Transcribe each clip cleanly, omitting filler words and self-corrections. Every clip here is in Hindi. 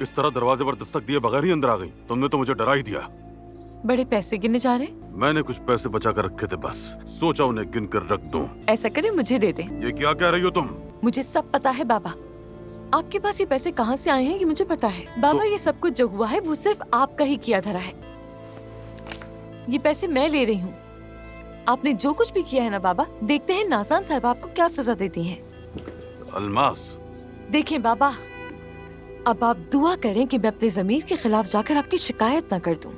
इस तरह दरवाजे पर दस्तक दिए बगैर ही अंदर आ गई। तुमने तो मुझे डरा ही दिया। बड़े पैसे गिनने जा रहे? मैंने कुछ पैसे बचा कर रखे थे, बस सोचा उन्हें गिन कर रख दूं। ऐसा करें मुझे दे दें। ये क्या कह रही हो तुम? मुझे सब पता है बाबा। आपके पास ये पैसे कहाँ से आए हैं ये मुझे पता है बाबा। ये सब कुछ जो हुआ है वो सिर्फ आपका ही किया धरा है। ये पैसे मैं ले रही हूँ। आपने जो कुछ भी किया है ना बाबा, देखते हैं नाज़ान साहिबा आपको क्या सजा देती हैं। अलमास, देखें बाबा, अब आप दुआ करें कि मैं अपने ज़मीर के खिलाफ जाकर आपकी शिकायत ना कर दूं।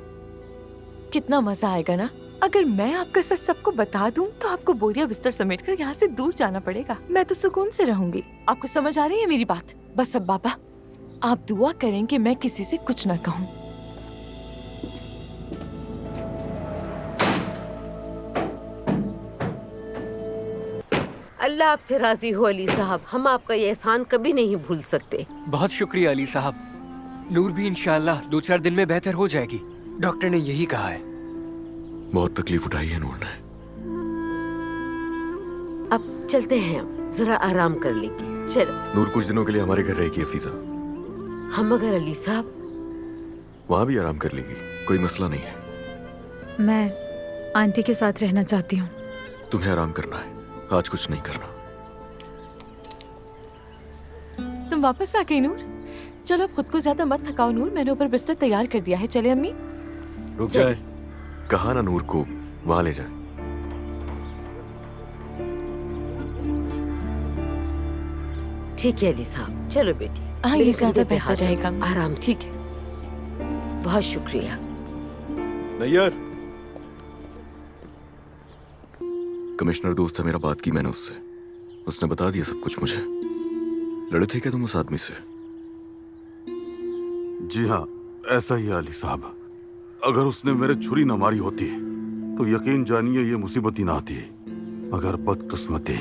कितना मजा आएगा ना अगर मैं आपका सच सबको बता दूं तो आपको बोरिया बिस्तर समेटकर यहाँ से दूर जाना पड़ेगा। मैं तो सुकून से रहूंगी। आपको समझ आ रही है मेरी बात? बस अब बाबा आप दुआ करें कि मैं किसी से कुछ न कहूँ। अल्लाह आपसे राजी हो अली साहब, हम आपका ये एहसान कभी नहीं भूल सकते। बहुत शुक्रिया अली साहब। नूर भी इंशाअल्लाह 2-4 दिन में बेहतर हो जाएगी, डॉक्टर ने यही कहा है। बहुत तकलीफ उठाई है नूर ने। अब चलते हैं, जरा आराम कर लेंगे। चलो। नूर कुछ दिनों के लिए हमारे घर रहेगी हफीजा। हम अगर अली साहब वहाँ भी आराम कर लेगी, कोई मसला नहीं है। मैं आंटी के साथ रहना चाहती हूँ। तुम्हें आराम करना है, आज कुछ नहीं करना। तुम वापस आ गई नूर? चलो अब खुद को ज्यादा मत थकाओ नूर, मैंने ऊपर बिस्तर तैयार कर दिया है। चले अम्मी? रुक जाए, कहा ना नूर को वहाँ ले जाए। ठीक है अली साहब, चलो बेटी। हाँ ये मेरे ज्यादा कंधे पे बेहतर हाथ रहेगा। रखो, आराम से। ठीक है। बहुत शुक्रिया। नैयर, कमिश्नर दोस्त है मेरा, बात की मैंने उससे। उसने बता दिया सब कुछ मुझे। लड़े थे क्या तुम उस आदमी से? जी हाँ, ऐसा ही है अली साहब। अगर उसने मेरे छुरी न मारी होती तो यकीन जानिए ये मुसीबत ही ना आती। मगर बदकिस्मती।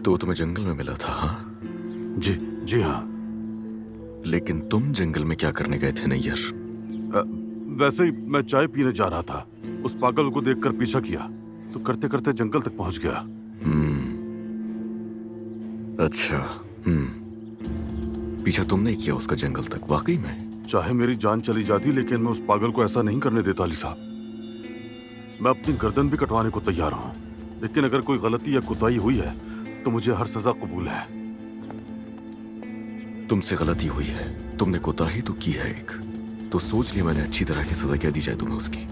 तो तुम्हें जंगल में मिला था? हाँ जी हाँ। लेकिन तुम जंगल में क्या करने गए थे नैयर? वैसे ही मैं चाय पीने जा रहा था, उस पागल को देखकर पीछा किया तो करते करते जंगल तक पहुंच गया। अच्छा। पीछा तुमने किया उसका जंगल तक? वाकई में? चाहे मेरी जान चली जाती लेकिन मैं उस पागल को ऐसा नहीं करने देता अली साहब। मैं अपनी गर्दन भी कटवाने को तैयार हूँ, लेकिन अगर कोई गलती या कुताही हुई है तो मुझे हर सजा कबूल है। तुमसे गलती हुई है, तुमने कोताही तो की है एक, तो सोच लिया मैंने अच्छी तरह की सजा क्या दी जाए तुम्हें उसकी।